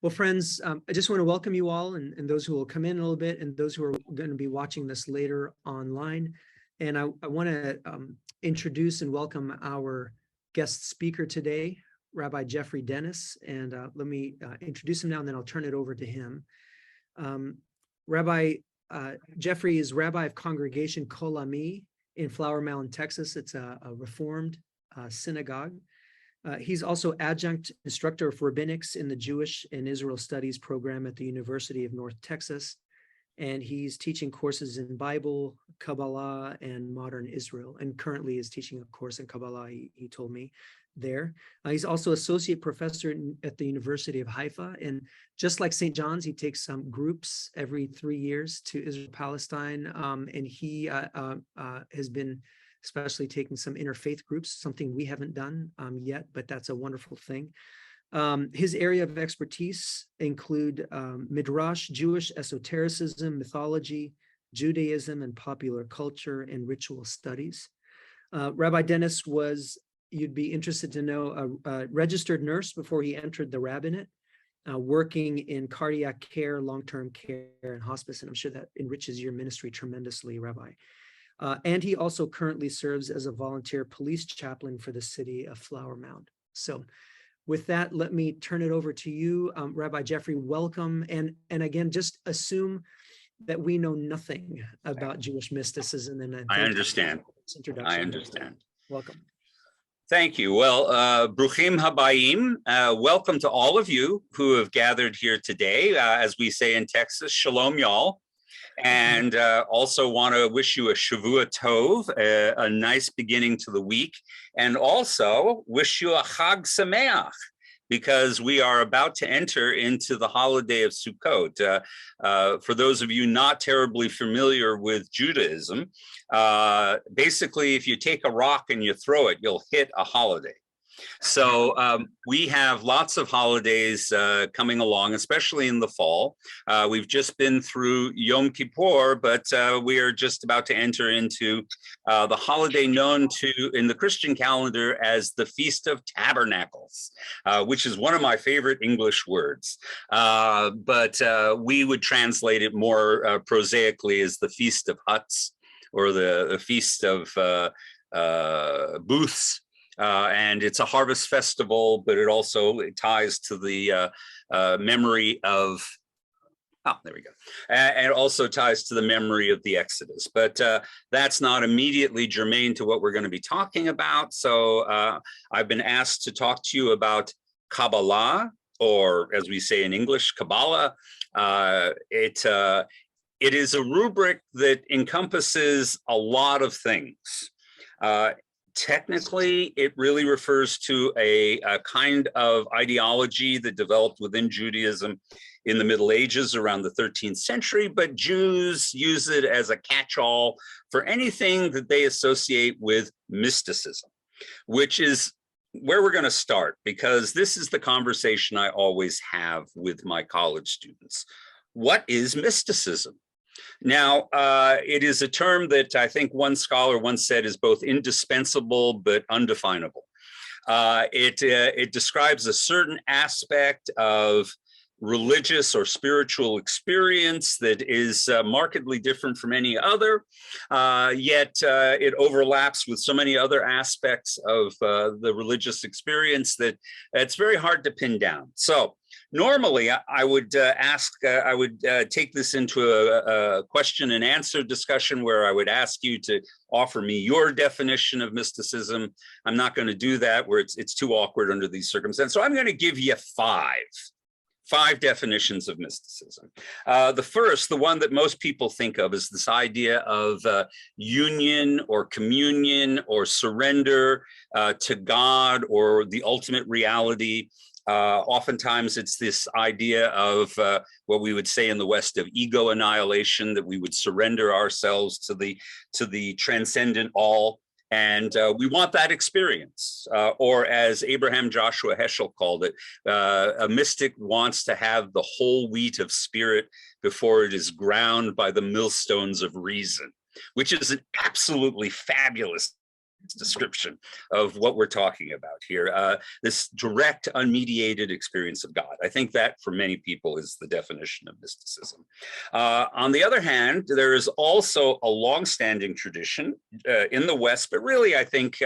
Well, friends, I just want to welcome you all and those who will come in a little bit and those who are going to be watching this later online. And I want to introduce and welcome our guest speaker today, Rabbi Geoffrey Dennis. And let me introduce him now, and then I'll turn it over to him. Rabbi Geoffrey is Rabbi of Congregation Kol Ami in Flower Mound, Texas. It's a Reformed synagogue. He's also adjunct instructor of rabbinics in the Jewish and Israel Studies program at the University of North Texas. And he's teaching courses in Bible, Kabbalah, and modern Israel, and currently is teaching a course in Kabbalah, he told me there. He's also associate professor at the University of Haifa. And just like St. John's, he takes some groups every 3 years to Israel, Palestine. And he has been especially taking some interfaith groups, something we haven't done yet, but that's a wonderful thing. His area of expertise include Midrash, Jewish esotericism, mythology, Judaism, and popular culture and ritual studies. Rabbi Dennis was, you'd be interested to know, a registered nurse before he entered the rabbinate, working in cardiac care, long-term care, and hospice. And I'm sure that enriches your ministry tremendously, Rabbi. And he also currently serves as a volunteer police chaplain for the city of Flower Mound. So with that, let me turn it over to you, Rabbi Geoffrey. Welcome. And again, just assume that we know nothing about Jewish mysticism. And I understand. Introduction. I understand. Welcome. Thank you. Well, Bruchim Habayim, welcome to all of you who have gathered here today. As we say in Texas, Shalom, y'all. And also want to wish you a Shavua Tov, a nice beginning to the week, and also wish you a Chag Sameach, because we are about to enter into the holiday of Sukkot. For those of you not terribly familiar with Judaism, basically, if you take a rock and you throw it, you'll hit a holiday. So we have lots of holidays coming along, especially in the fall. We've just been through Yom Kippur, but we are just about to enter into the holiday known in the Christian calendar as the Feast of Tabernacles, which is one of my favorite English words. But we would translate it more prosaically as the Feast of Huts, or the Feast of Booths. And it's a harvest festival, but it also ties to the memory of, there we go. And it also ties to the memory of the Exodus. But that's not immediately germane to what we're going to be talking about. So I've been asked to talk to you about Kabbalah, or as we say in English, Kabbalah. It is a rubric that encompasses a lot of things. Technically, it really refers to a kind of ideology that developed within Judaism in the Middle Ages around the 13th century, but Jews use it as a catch-all for anything that they associate with mysticism, which is where we're going to start, because this is the conversation I always have with my college students. What is mysticism? Now, it is a term that I think one scholar once said is both indispensable but undefinable. It describes a certain aspect of religious or spiritual experience that is markedly different from any other, yet it overlaps with so many other aspects of the religious experience that it's very hard to pin down. So normally I would take this into a question and answer discussion where I would ask you to offer me your definition of mysticism. I'm not going to do that, where it's too awkward under these circumstances. So I'm going to give you five definitions of mysticism. The first, the one that most people think of, is this idea of union or communion or surrender to God or the ultimate reality. Oftentimes it's this idea of what we would say in the West of ego annihilation, that we would surrender ourselves to the transcendent all. And we want that experience, or as Abraham Joshua Heschel called it, a mystic wants to have the whole wheat of spirit before it is ground by the millstones of reason, which is an absolutely fabulous description of what we're talking about here. This direct, unmediated experience of God. I think that for many people is the definition of mysticism. On the other hand, there is also a longstanding tradition in the West, but really I think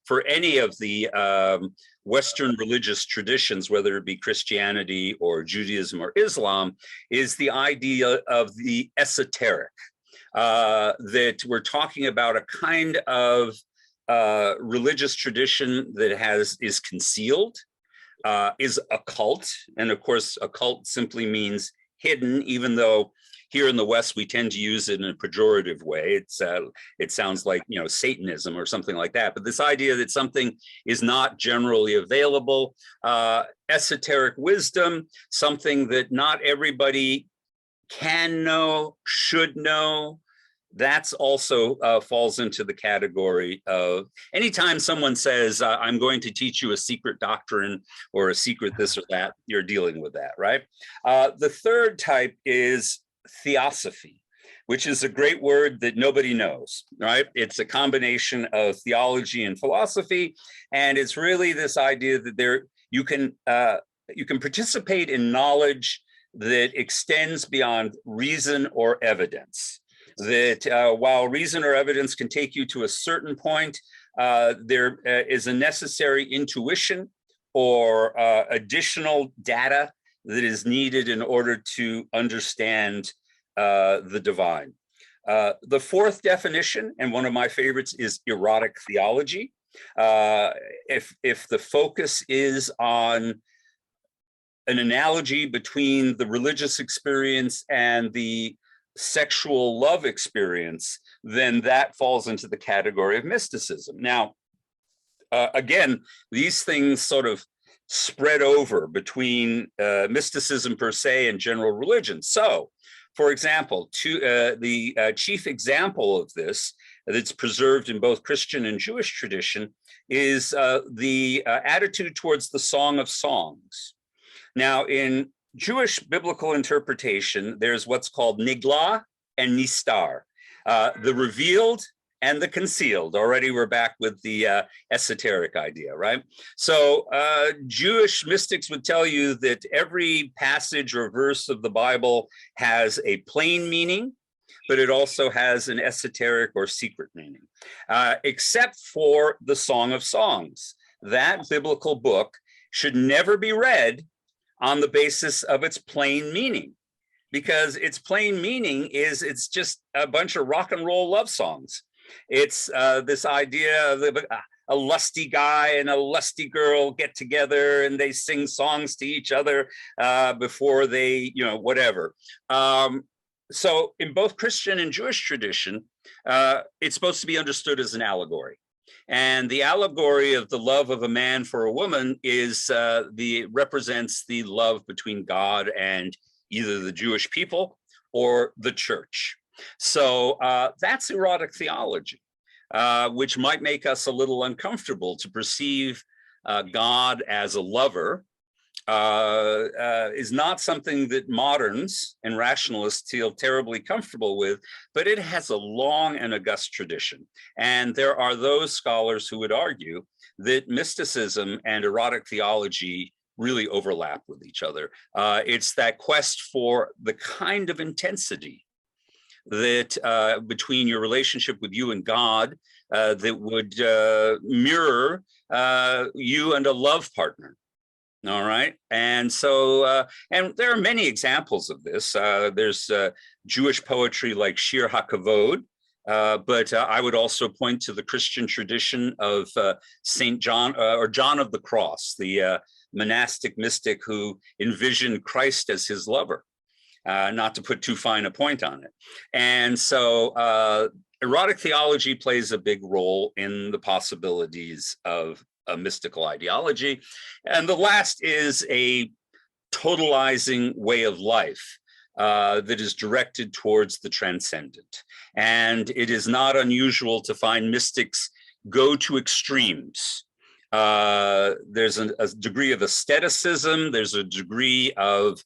for any of the Western religious traditions, whether it be Christianity or Judaism or Islam, is the idea of the esoteric. That we're talking about a kind of religious tradition that is concealed, is occult, and of course, occult simply means hidden, even though here in the West we tend to use it in a pejorative way. It sounds like, you know, Satanism or something like that. But this idea that something is not generally available, esoteric wisdom, something that not everybody can know, should know, that's also falls into the category of anytime someone says, I'm going to teach you a secret doctrine or a secret this or that, you're dealing with that, right? The third type is theosophy, which is a great word that nobody knows, right? It's a combination of theology and philosophy, and it's really this idea that you can participate in knowledge that extends beyond reason or evidence. That while reason or evidence can take you to a certain point, there is a necessary intuition or additional data that is needed in order to understand the divine. The fourth definition, and one of my favorites, is erotic theology. If the focus is on an analogy between the religious experience and the sexual love experience, then that falls into the category of mysticism. Now, again, these things sort of spread over between mysticism per se and general religion. So, for example, the chief example of this that's preserved in both Christian and Jewish tradition is the attitude towards the Song of Songs. Now, in Jewish biblical interpretation, there's what's called nigla and nistar, the revealed and the concealed. Already we're back with the esoteric idea, right? So Jewish mystics would tell you that every passage or verse of the Bible has a plain meaning, but it also has an esoteric or secret meaning, except for the Song of Songs. That biblical book should never be read on the basis of its plain meaning, because its plain meaning is it's just a bunch of rock and roll love songs. It's this idea of a lusty guy and a lusty girl get together and they sing songs to each other before they, you know, whatever. So in both Christian and Jewish tradition, it's supposed to be understood as an allegory. And the allegory of the love of a man for a woman is represents the love between God and either the Jewish people or the church. So that's erotic theology, which might make us a little uncomfortable to perceive God as a lover. Is not something that moderns and rationalists feel terribly comfortable with, but it has a long and august tradition. And there are those scholars who would argue that mysticism and erotic theology really overlap with each other. It's that quest for the kind of intensity that between your relationship with you and God that would mirror you and a love partner. All right. And so, and there are many examples of this. There's Jewish poetry like Shir HaKavod, but I would also point to the Christian tradition of St. John or John of the Cross, the monastic mystic who envisioned Christ as his lover, not to put too fine a point on it. And so erotic theology plays a big role in the possibilities of a mystical ideology. And the last is a totalizing way of life that is directed towards the transcendent. And it is not unusual to find mystics go to extremes. There's a degree of asceticism, there's a degree of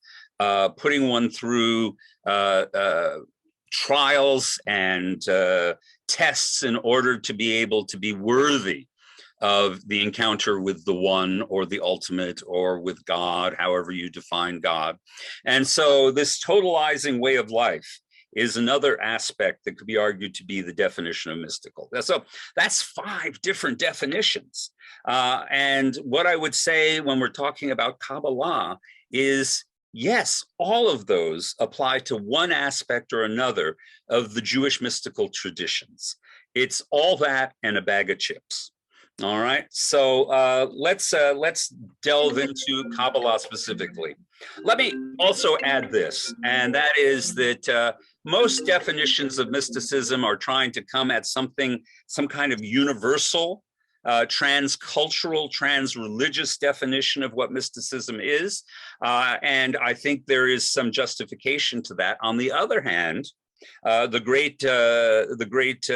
putting one through trials and tests in order to be able to be worthy of the encounter with the one or the ultimate or with God, however you define God. And so this totalizing way of life is another aspect that could be argued to be the definition of mystical. So that's 5 different definitions. And what I would say when we're talking about Kabbalah is, yes, all of those apply to one aspect or another of the Jewish mystical traditions. It's all that and a bag of chips. All right, so let's delve into Kabbalah specifically. Let me also add this, and that is that most definitions of mysticism are trying to come at some kind of universal, transcultural, trans-religious definition of what mysticism is, and I think there is some justification to that. On the other hand, the great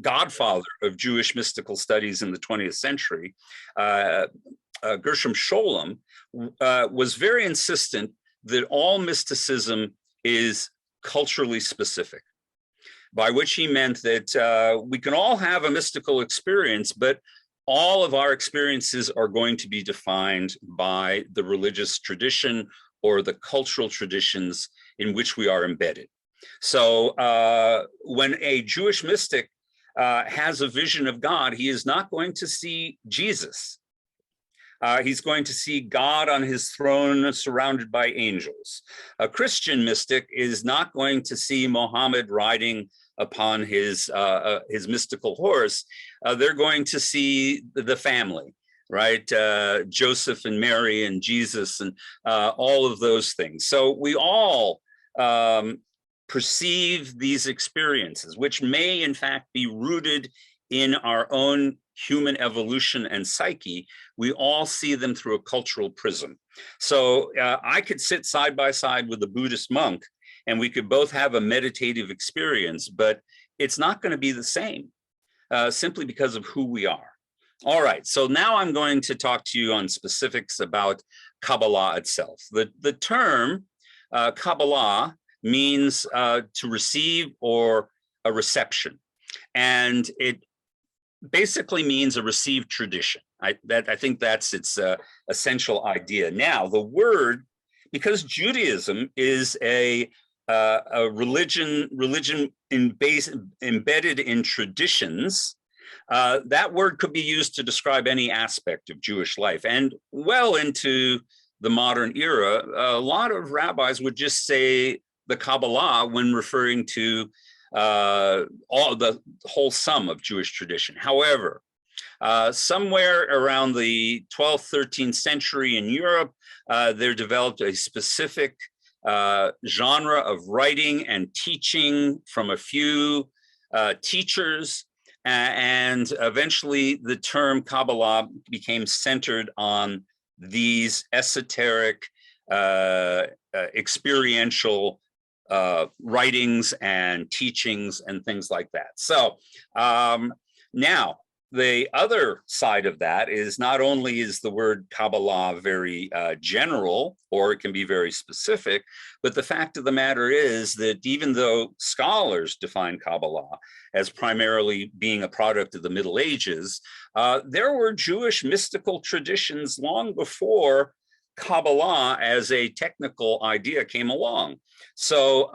godfather of Jewish mystical studies in the 20th century, Gershom Scholem, was very insistent that all mysticism is culturally specific, by which he meant that we can all have a mystical experience, but all of our experiences are going to be defined by the religious tradition or the cultural traditions in which we are embedded. So when a Jewish mystic has a vision of God, he is not going to see Jesus. He's going to see God on his throne surrounded by angels. A Christian mystic is not going to see Muhammad riding upon his mystical horse. They're going to see the family, right? Joseph and Mary and Jesus and all of those things. So we all perceive these experiences, which may in fact be rooted in our own human evolution and psyche. We all see them through a cultural prism. So I could sit side by side with a Buddhist monk and we could both have a meditative experience, but it's not going to be the same simply because of who we are. All right, so now I'm going to talk to you on specifics about Kabbalah itself. The term Kabbalah means to receive or a reception. And it basically means a received tradition. I think that's its essential idea. Now, the word, because Judaism is a religion embedded in traditions, that word could be used to describe any aspect of Jewish life. And well into the modern era, a lot of rabbis would just say the Kabbalah when referring to all the whole sum of Jewish tradition. However, somewhere around the 12th, 13th century in Europe, there developed a specific genre of writing and teaching from a few teachers, and eventually the term Kabbalah became centered on these esoteric, experiential writings and teachings and things like that. So now the other side of that is not only is the word Kabbalah very general, or it can be very specific, but the fact of the matter is that even though scholars define Kabbalah as primarily being a product of the Middle Ages, there were Jewish mystical traditions long before Kabbalah as a technical idea came along. So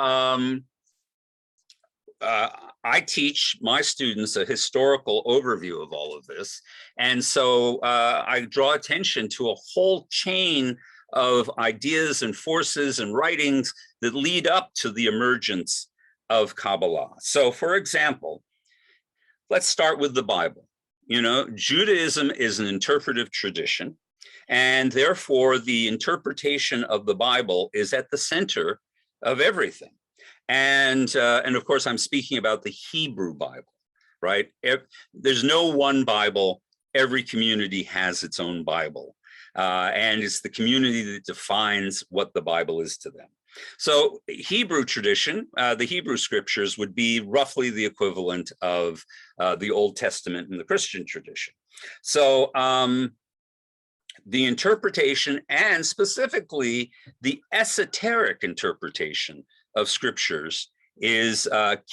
I teach my students a historical overview of all of this. And so I draw attention to a whole chain of ideas and forces and writings that lead up to the emergence of Kabbalah. So for example, let's start with the Bible. You know, Judaism is an interpretive tradition, and therefore the interpretation of the Bible is at the center of everything. And of course, I'm speaking about the Hebrew Bible, right? There's no one Bible. Every community has its own Bible. And it's the community that defines what the Bible is to them. So Hebrew tradition, the Hebrew scriptures would be roughly the equivalent of the Old Testament in the Christian tradition. So the interpretation, and specifically the esoteric interpretation of scriptures, is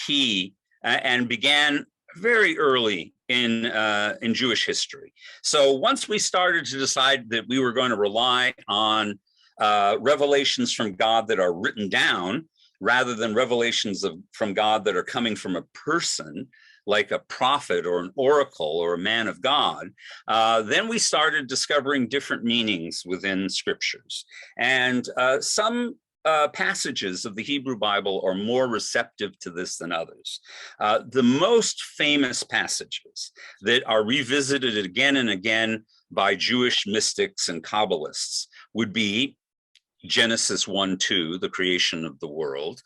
key and began very early in Jewish history. So once we started to decide that we were going to rely on revelations from God that are written down, rather than revelations from God that are coming from a person, like a prophet or an oracle or a man of God, then we started discovering different meanings within scriptures. And some passages of the Hebrew Bible are more receptive to this than others. The most famous passages that are revisited again and again by Jewish mystics and Kabbalists would be Genesis 1:2, the creation of the world,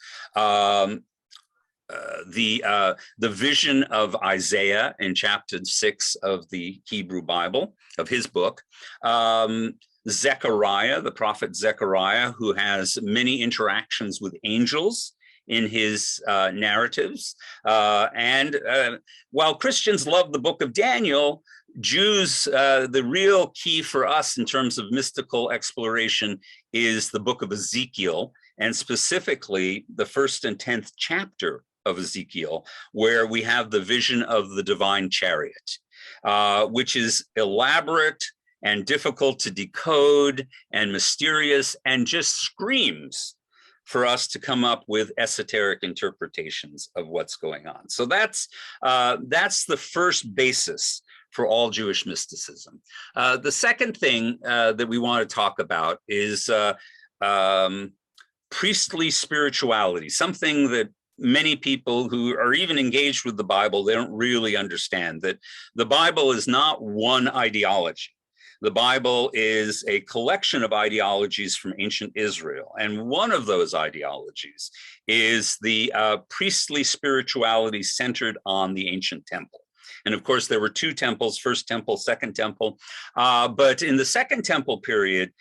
the vision of Isaiah in chapter 6 of the Hebrew Bible, of his book, Zechariah, the prophet Zechariah, who has many interactions with angels in his narratives. And while Christians love the book of Daniel, Jews, the real key for us in terms of mystical exploration is the book of Ezekiel, and specifically the 1st and 10th chapter of Ezekiel, where we have the vision of the divine chariot, which is elaborate and difficult to decode and mysterious and just screams for us to come up with esoteric interpretations of what's going on. So that's the first basis for all Jewish mysticism. The second thing that we want to talk about is priestly spirituality, something that many people who are even engaged with the Bible, they don't really understand, that the Bible is not one ideology. The Bible is a collection of ideologies from ancient Israel. And one of those ideologies is the priestly spirituality centered on the ancient temple. And of course, there were two temples, first temple, second temple. But in the second temple period,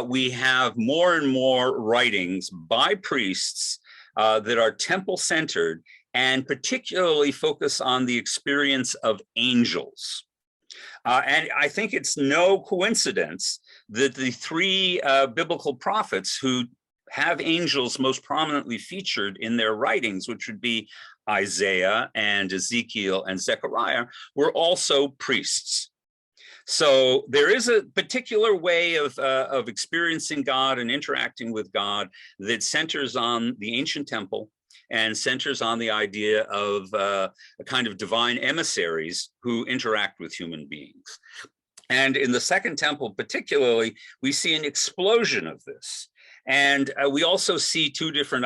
we have more and more writings by priests that are temple-centered and particularly focus on the experience of angels. And I think it's no coincidence that the three biblical prophets who have angels most prominently featured in their writings, which would be Isaiah and Ezekiel and Zechariah, were also priests. So there is a particular way of experiencing God and interacting with God that centers on the ancient temple and centers on the idea of a kind of divine emissaries who interact with human beings. And in the second temple particularly, we see an explosion of this. And we also see two different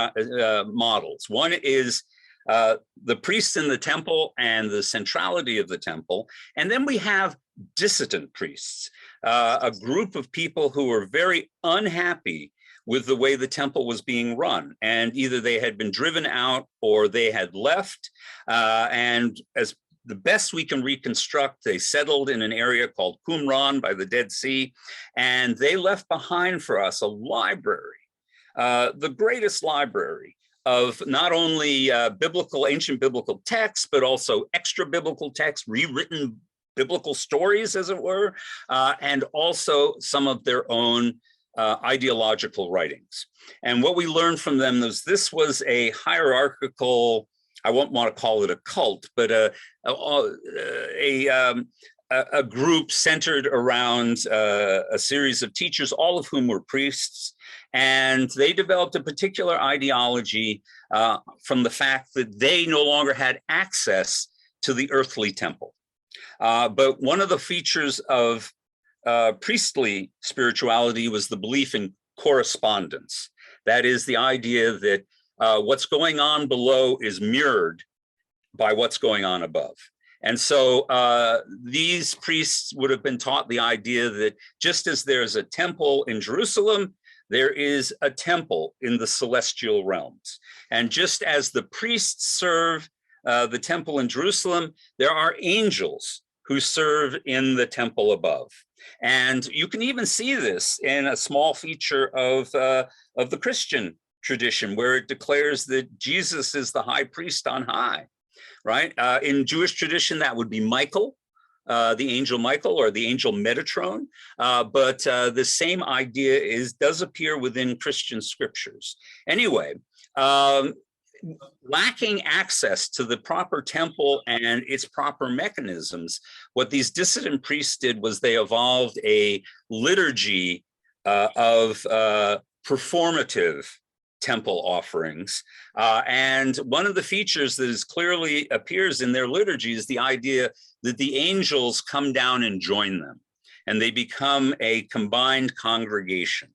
models. One is the priests in the temple and the centrality of the temple. And then we have dissident priests, a group of people who were very unhappy with the way the temple was being run. And either they had been driven out or they had left. And as the best we can reconstruct, they settled in an area called Qumran by the Dead Sea. And they left behind for us a library, the greatest library of not only ancient biblical texts, but also extra biblical texts, rewritten biblical stories, as it were, and also some of their own ideological writings. And what we learned from them was this was a hierarchical, I won't want to call it a cult, but a group centered around a series of teachers, all of whom were priests. And they developed a particular ideology from the fact that they no longer had access to the earthly temple. But one of the features of priestly spirituality was the belief in correspondence. That is the idea that what's going on below is mirrored by what's going on above. And so these priests would have been taught the idea that just as there's a temple in Jerusalem, there is a temple in the celestial realms. And just as the priests serve the temple in Jerusalem, there are angels who serve in the temple above. And you can even see this in a small feature of the Christian tradition, where it declares that Jesus is the high priest on high, right? In Jewish tradition, that would be Michael, the angel Michael, or the angel Metatron. But the same idea does appear within Christian scriptures. Anyway, lacking access to the proper temple and its proper mechanisms, what these dissident priests did was they evolved a liturgy of performative temple offerings. And one of the features that is clearly appears in their liturgy is the idea that the angels come down and join them, and they become a combined congregation.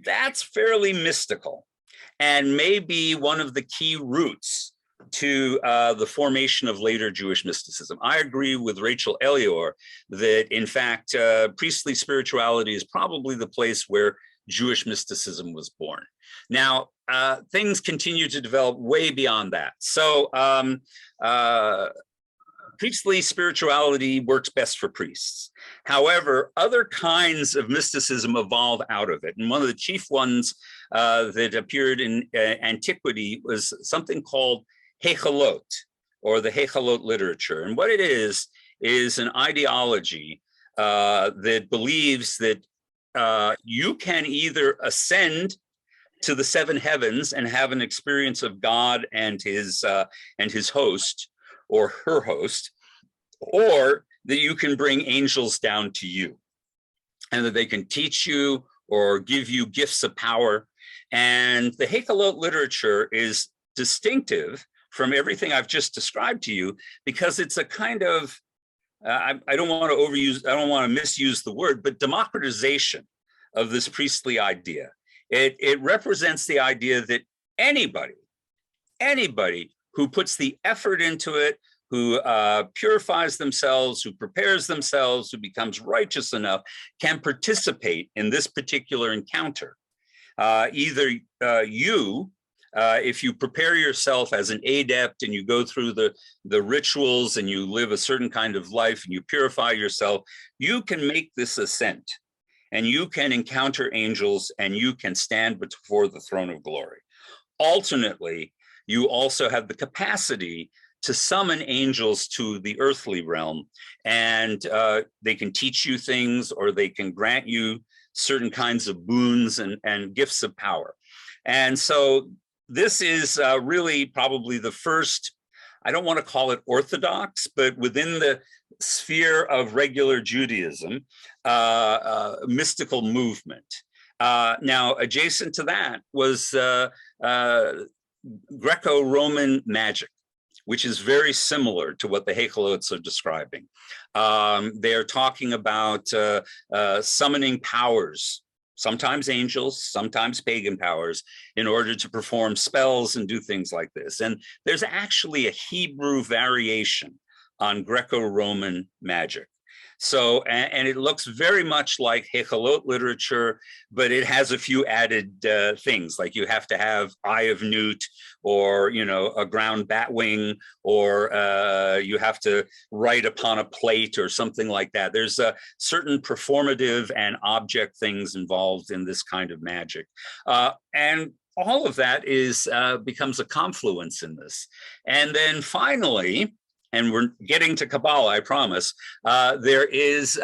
That's fairly mystical, and may be one of the key roots to the formation of later Jewish mysticism. I agree with Rachel Elior that, in fact, priestly spirituality is probably the place where Jewish mysticism was born. Now, things continue to develop way beyond that. So priestly spirituality works best for priests. However, other kinds of mysticism evolve out of it. And one of the chief ones that appeared in antiquity was something called Heichalot, or the Heichalot literature. And what it is an ideology that believes that you can either ascend to the seven heavens and have an experience of God and his host or her host, or that you can bring angels down to you, and that they can teach you or give you gifts of power. And the Heichalot literature is distinctive from everything I've just described to you, because it's a kind of, I don't want to misuse the word, but democratization of this priestly idea. It represents the idea that anybody who puts the effort into it, who purifies themselves, who prepares themselves, who becomes righteous enough, can participate in this particular encounter. Either if you prepare yourself as an adept and you go through the rituals and you live a certain kind of life and you purify yourself, you can make this ascent, and you can encounter angels, and you can stand before the throne of glory. Alternately, you also have the capacity to summon angels to the earthly realm, and they can teach you things, or they can grant you certain kinds of boons and gifts of power. And so this is really probably the first, I don't want to call it orthodox, but within the sphere of regular Judaism, mystical movement. Now, adjacent to that was Greco-Roman magic, which is very similar to what the Heichalots are describing. They're talking about summoning powers, sometimes angels, sometimes pagan powers, in order to perform spells and do things like this. And there's actually a Hebrew variation on Greco-Roman magic. So, and it looks very much like Heichalot literature, but it has a few added things, like you have to have Eye of Newt, or, you know, a ground bat wing, or you have to write upon a plate or something like that. There's a certain performative and object things involved in this kind of magic. And all of that is becomes a confluence in this. And then finally, and we're getting to Kabbalah, I promise, there is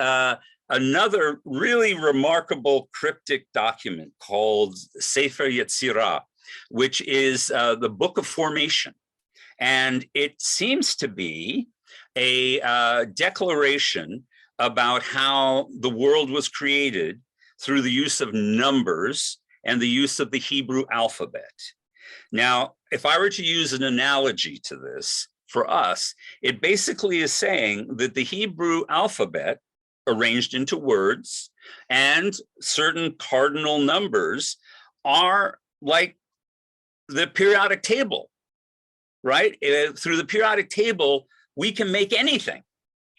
another really remarkable cryptic document called Sefer Yetzirah, which is the Book of Formation. And it seems to be a declaration about how the world was created through the use of numbers and the use of the Hebrew alphabet. Now, if I were to use an analogy to this, for us, it basically is saying that the Hebrew alphabet, arranged into words, and certain cardinal numbers are like the periodic table, right? Through the periodic table, we can make anything,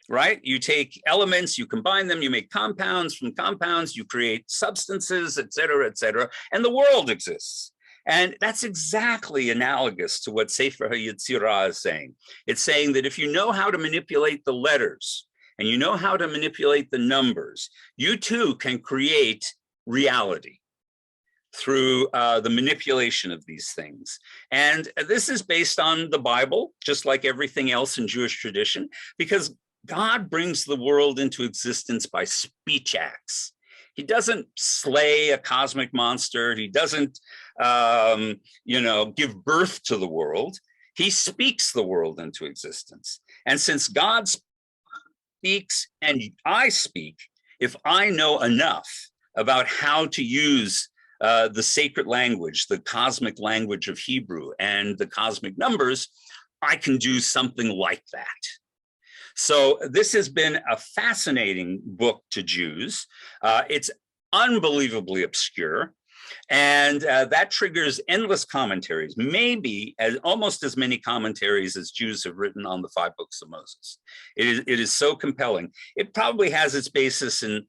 right? You take elements, you combine them, you make compounds. From compounds, you create substances, et cetera, and the world exists. And that's exactly analogous to what Sefer HaYetzirah is saying. It's saying that if you know how to manipulate the letters and you know how to manipulate the numbers, you too can create reality through the manipulation of these things. And this is based on the Bible, just like everything else in Jewish tradition, because God brings the world into existence by speech acts. He doesn't slay a cosmic monster. He doesn't, give birth to the world. He speaks the world into existence. And since God speaks and I speak, if I know enough about how to use the sacred language, the cosmic language of Hebrew and the cosmic numbers, I can do something like that. So this has been a fascinating book to Jews. It's unbelievably obscure. And that triggers endless commentaries, maybe almost as many commentaries as Jews have written on the 5 books of Moses. It is so compelling. It probably has its basis in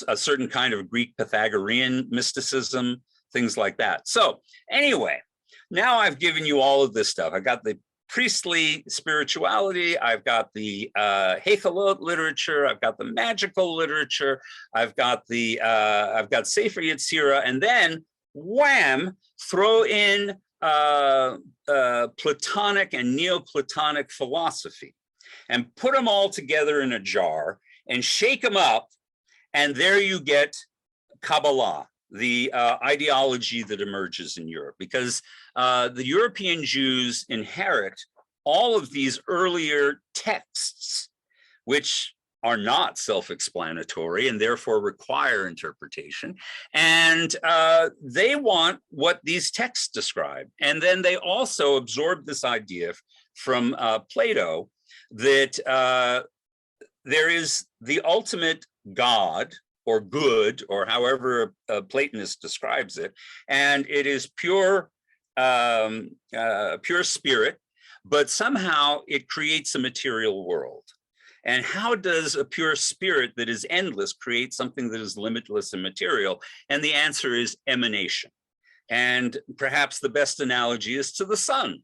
a certain kind of Greek Pythagorean mysticism, things like that. So anyway, now I've given you all of this stuff. I got the priestly spirituality, I've got the Haifa literature, I've got the magical literature, I've got Sefer Yetzirah, and then wham, throw in Platonic and Neoplatonic philosophy, and put them all together in a jar and shake them up, and there you get Kabbalah, the ideology that emerges in Europe, because the European Jews inherit all of these earlier texts, which are not self-explanatory and therefore require interpretation. And they want what these texts describe. And then they also absorb this idea from Plato that there is the ultimate God, or good, or however a Platonist describes it, and it is pure spirit, but somehow it creates a material world. And how does a pure spirit that is endless create something that is limitless and material? And the answer is emanation. And perhaps the best analogy is to the sun.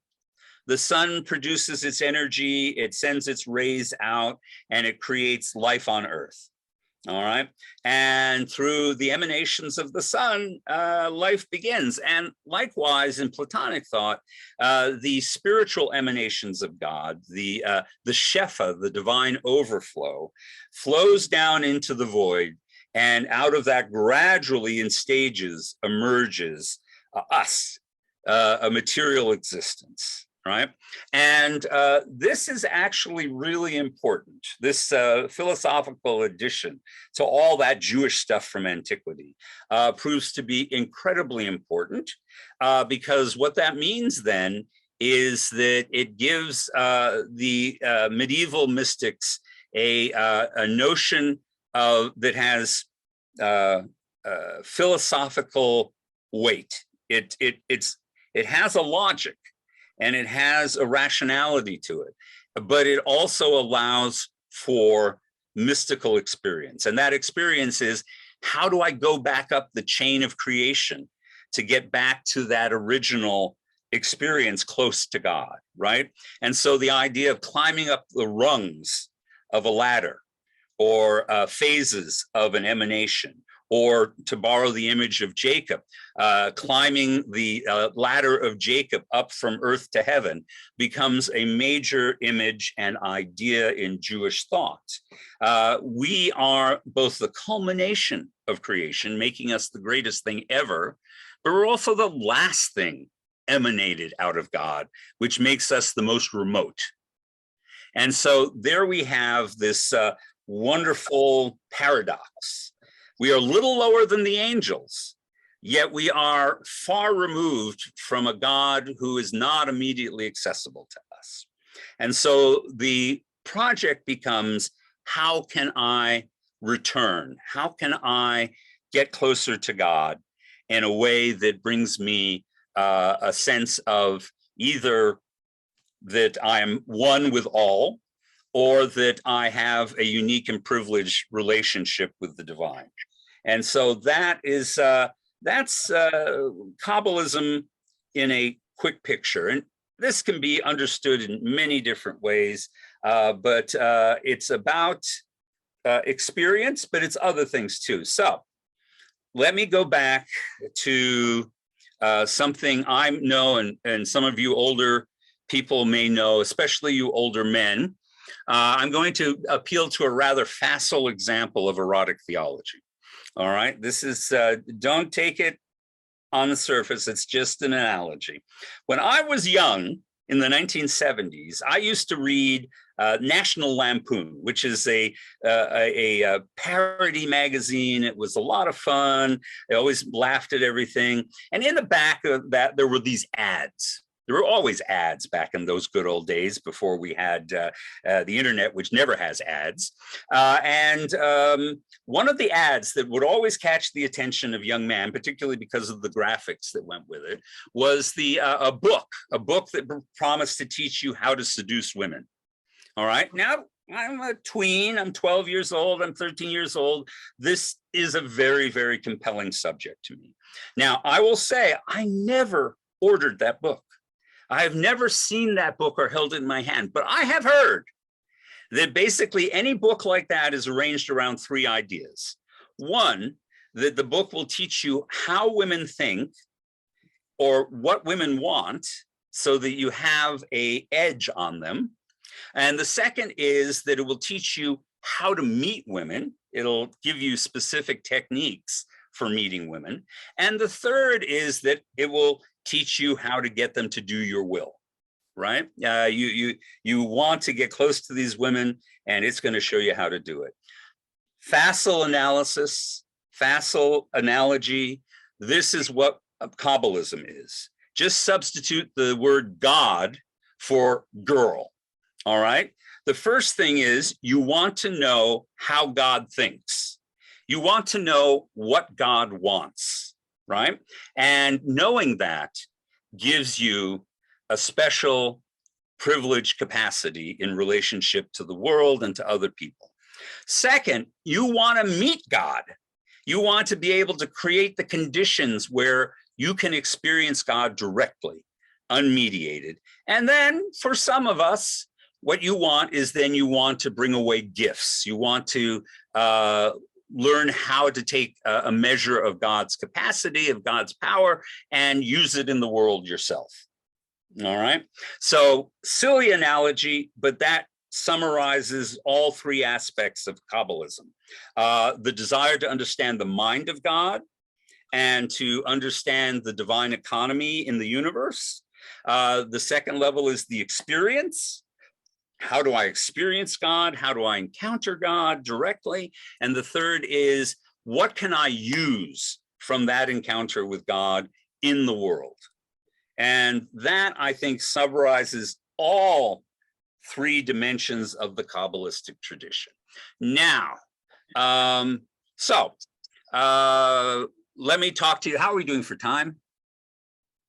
The sun produces its energy, it sends its rays out, and it creates life on earth. All right. And through the emanations of the sun, life begins. And likewise, in Platonic thought, the spiritual emanations of God, the Shefa, the divine overflow, flows down into the void. And out of that, gradually in stages, emerges us, a material existence. Right. And this is actually really important. This philosophical addition to all that Jewish stuff from antiquity proves to be incredibly important, because what that means then is that it gives the medieval mystics a notion that has philosophical weight. It has a logic. And it has a rationality to it, but it also allows for mystical experience. And that experience is, how do I go back up the chain of creation to get back to that original experience close to God, right? And so the idea of climbing up the rungs of a ladder, or phases of an emanation, or to borrow the image of Jacob, climbing the ladder of Jacob up from earth to heaven, becomes a major image and idea in Jewish thought. We are both the culmination of creation, making us the greatest thing ever, but we're also the last thing emanated out of God, which makes us the most remote. And so there we have this wonderful paradox. We are a little lower than the angels, yet we are far removed from a God who is not immediately accessible to us. And so the project becomes, how can I return? How can I get closer to God in a way that brings me a sense of either that I am one with all, or that I have a unique and privileged relationship with the divine. And so that is that's Kabbalism in a quick picture. And this can be understood in many different ways, but it's about experience, but it's other things too. So let me go back to something I know, and some of you older people may know, especially you older men. I'm going to appeal to a rather facile example of erotic theology. All right, this is, don't take it on the surface. It's just an analogy. When I was young in the 1970s, I used to read National Lampoon, which is a parody magazine. It was a lot of fun. I always laughed at everything. And in the back of that, there were these ads. There were always ads back in those good old days before we had the internet, which never has ads. One of the ads that would always catch the attention of young men, particularly because of the graphics that went with it, was a book that promised to teach you how to seduce women. All right, now I'm a tween, I'm 12 years old, I'm 13 years old. This is a very, very compelling subject to me. Now, I will say I never ordered that book. I have never seen that book or held it in my hand, but I have heard that basically any book like that is arranged around three ideas. One, that the book will teach you how women think or what women want so that you have an edge on them. And the second is that it will teach you how to meet women. It'll give you specific techniques for meeting women. And the third is that it will teach you how to get them to do your will, right? You want to get close to these women, and it's going to show you how to do it. Facile analysis, facile analogy. This is what Kabbalism is. Just substitute the word God for girl, all right? The first thing is you want to know how God thinks. You want to know what God wants, right? And knowing that gives you a special privileged capacity in relationship to the world and to other people. Second, you want to meet God. You want to be able to create the conditions where you can experience God directly, unmediated. And then for some of us, what you want is then you want to bring away gifts. You want to learn how to take a measure of God's capacity, of God's power, and use it in the world yourself. All right. So silly analogy, but that summarizes all three aspects of Kabbalism. The desire to understand the mind of God and to understand the divine economy in the universe. The second level is the experience. How do I experience God? How do I encounter God directly? And the third is, what can I use from that encounter with God in the world? And that, I think, summarizes all three dimensions of the Kabbalistic tradition. Now, let me talk to you. How are we doing for time?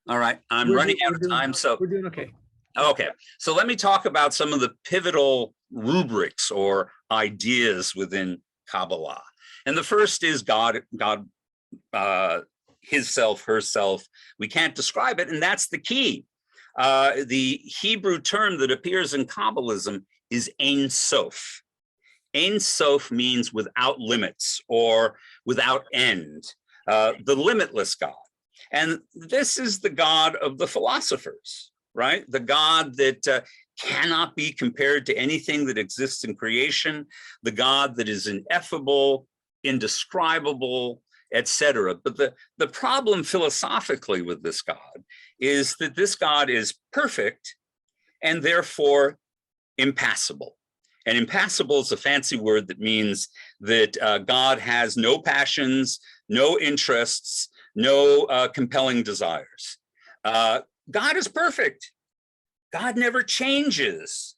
All right, I'm running out of time, so we're doing okay. Okay, so let me talk about some of the pivotal rubrics or ideas within Kabbalah. And the first is God, his self, herself. We can't describe it, and that's the key. The Hebrew term that appears in Kabbalism is Ein Sof. Ein Sof means without limits or without end, the limitless God. And this is the God of the philosophers, right? The God that cannot be compared to anything that exists in creation, the God that is ineffable, indescribable, etc. But the problem philosophically with this God is that this God is perfect and therefore impassible. And impassible is a fancy word that means that God has no passions, no interests, no compelling desires. God is perfect. God never changes.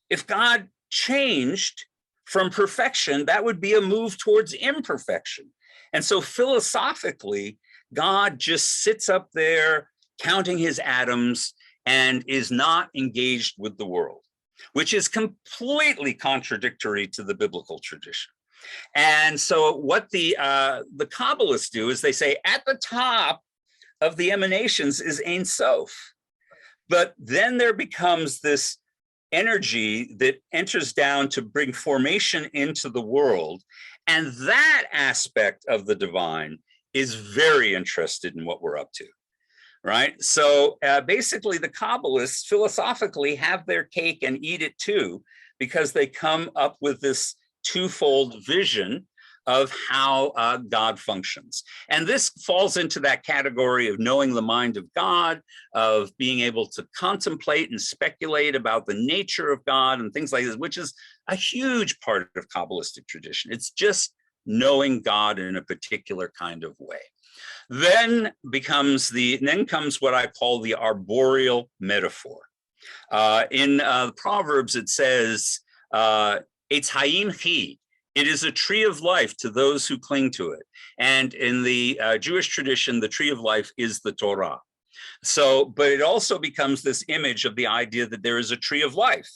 If God changed from perfection, that would be a move towards imperfection. And so philosophically, God just sits up there counting his atoms and is not engaged with the world, which is completely contradictory to the biblical tradition. And so what the Kabbalists do is they say at the top of the emanations is Ein Sof. But then there becomes this energy that enters down to bring formation into the world. And that aspect of the divine is very interested in what we're up to, right? So basically the Kabbalists philosophically have their cake and eat it too, because they come up with this twofold vision of how God functions. And this falls into that category of knowing the mind of God, of being able to contemplate and speculate about the nature of God and things like this, which is a huge part of Kabbalistic tradition. It's just knowing God in a particular kind of way. Then comes what I call the arboreal metaphor. In Proverbs, it says, "Eitz Hayim Chi." It is a tree of life to those who cling to it. And in the Jewish tradition, the tree of life is the Torah. So, but it also becomes this image of the idea that there is a tree of life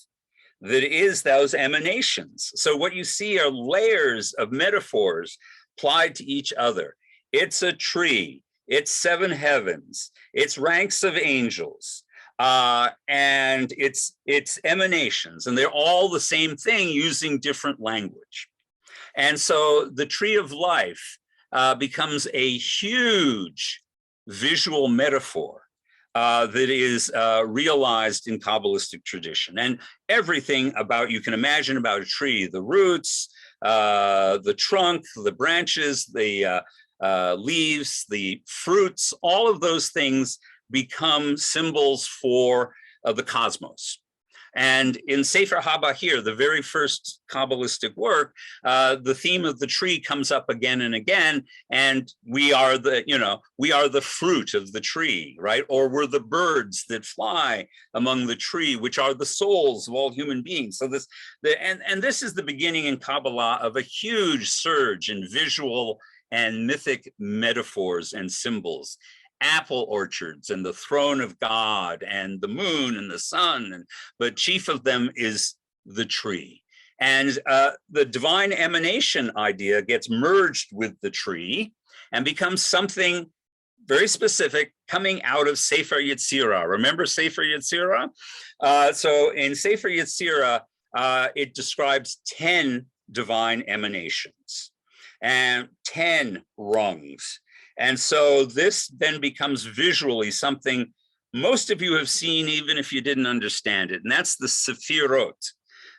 that is those emanations. So what you see are layers of metaphors applied to each other. It's a tree, it's seven heavens, it's ranks of angels, and it's emanations, and they're all the same thing using different language. And so the tree of life becomes a huge visual metaphor that is realized in Kabbalistic tradition. And everything you can imagine about a tree, the roots, the trunk, the branches, the leaves, the fruits, all of those things become symbols for the cosmos. And in Sefer HaBahir, the very first Kabbalistic work, the theme of the tree comes up again and again, and we are the fruit of the tree, right? Or we're the birds that fly among the tree, which are the souls of all human beings. So this is the beginning in Kabbalah of a huge surge in visual and mythic metaphors and symbols. Apple orchards and the throne of God and the moon and the sun, but chief of them is the tree. And the divine emanation idea gets merged with the tree and becomes something very specific coming out of Sefer Yetzirah. Remember Sefer Yetzirah? So in Sefer Yetzirah, it describes 10 divine emanations and 10 rungs. And so this then becomes visually something most of you have seen, even if you didn't understand it, and that's the Sefirot.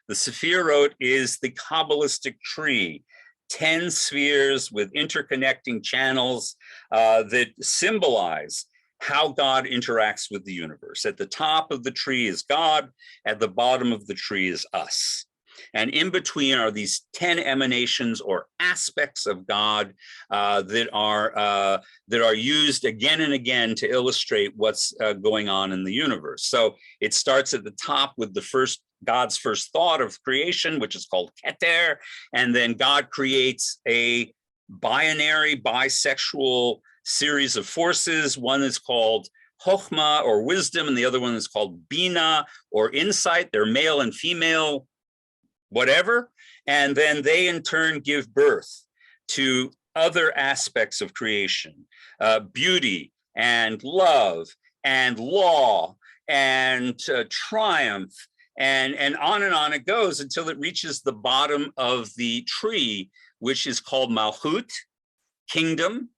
The Sefirot is the Kabbalistic tree, 10 spheres with interconnecting channels that symbolize how God interacts with the universe. At the top of the tree is God, at the bottom of the tree is us. And in between are these 10 emanations or aspects of God that are used again and again to illustrate what's going on in the universe. So it starts at the top with God's first thought of creation, which is called Keter, and then God creates a binary, bisexual series of forces. One is called Chokhmah or wisdom, and the other one is called Bina or insight. They're male and female, whatever, and then they in turn give birth to other aspects of creation, beauty and love and law and triumph, and on it goes until it reaches the bottom of the tree, which is called Malchut, kingdom,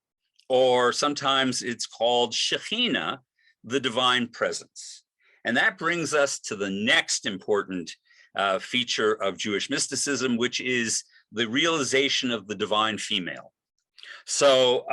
or sometimes it's called Shekhinah, the divine presence. And that brings us to the next important feature of Jewish mysticism, which is the realization of the divine female. So,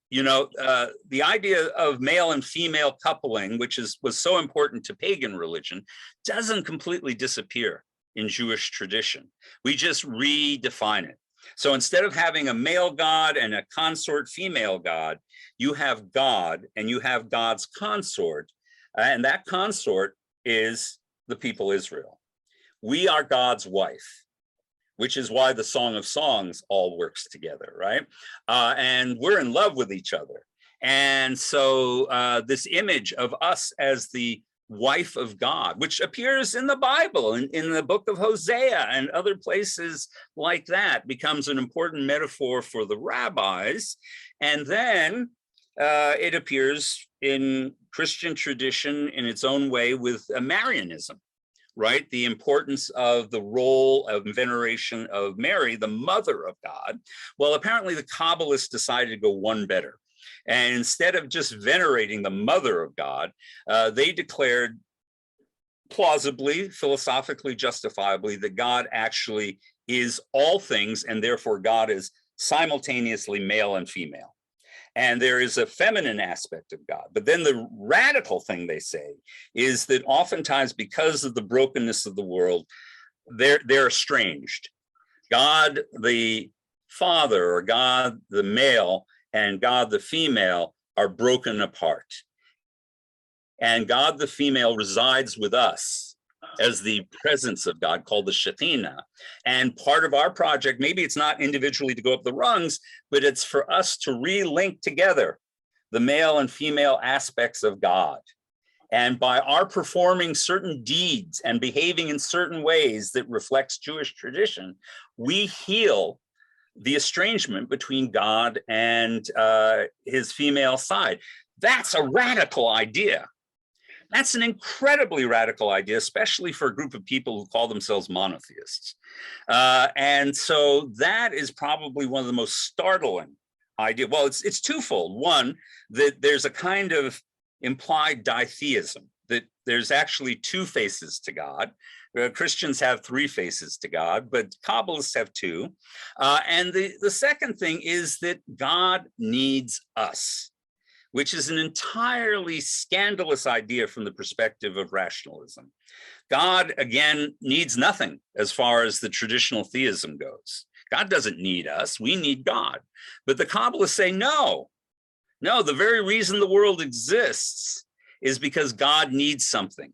the idea of male and female coupling, which was so important to pagan religion, doesn't completely disappear in Jewish tradition. We just redefine it. So instead of having a male god and a consort female god, you have God and you have God's consort, and that consort is the people Israel. We are God's wife, which is why the Song of Songs all works together, right? And we're in love with each other. And so this image of us as the wife of God, which appears in the Bible, in the book of Hosea and other places like that, becomes an important metaphor for the rabbis. And then it appears in Christian tradition in its own way with Marianism. Right? The importance of the role of veneration of Mary, the mother of God. Well, apparently the Kabbalists decided to go one better. And instead of just venerating the mother of God, they declared plausibly, philosophically, justifiably, that God actually is all things, and therefore God is simultaneously male and female. And there is a feminine aspect of God. But then the radical thing they say is that oftentimes, because of the brokenness of the world, they're estranged. God the Father, or God the male, and God the female are broken apart. And God the female resides with us as the presence of God, called the Shekinah. And part of our project, maybe it's not individually to go up the rungs, but it's for us to re-link together the male and female aspects of God. And by our performing certain deeds and behaving in certain ways that reflects Jewish tradition, we heal the estrangement between God and his female side. That's a radical idea. That's an incredibly radical idea, especially for a group of people who call themselves monotheists. And so that is probably one of the most startling ideas. Well, it's twofold. One, that there's a kind of implied ditheism, that there's actually two faces to God. Christians have three faces to God, but Kabbalists have two. And the second thing is that God needs us, which is an entirely scandalous idea from the perspective of rationalism. God, again, needs nothing as far as the traditional theism goes. God doesn't need us, we need God. But the Kabbalists say, no, the very reason the world exists is because God needs something.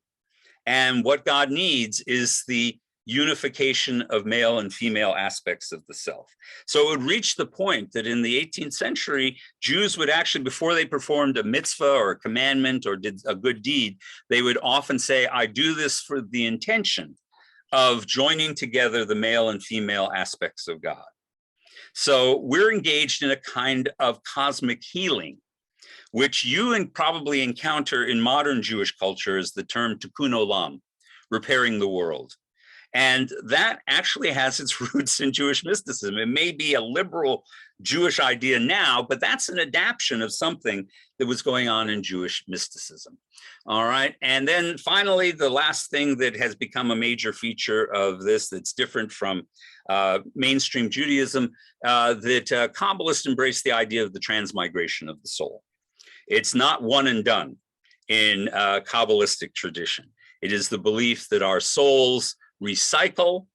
And what God needs is the unification of male and female aspects of the self. So it would reach the point that in the 18th century, Jews would actually, before they performed a mitzvah or a commandment or did a good deed, they would often say, I do this for the intention of joining together the male and female aspects of God. So we're engaged in a kind of cosmic healing, which you probably encounter in modern Jewish culture as the term tikkun olam, repairing the world. And that actually has its roots in Jewish mysticism. It may be a liberal Jewish idea now, but that's an adaptation of something that was going on in Jewish mysticism. All right. And then finally, the last thing that has become a major feature of this that's different from mainstream Judaism, that Kabbalists embrace the idea of the transmigration of the soul. It's not one and done in Kabbalistic tradition. It is the belief that our souls recycle,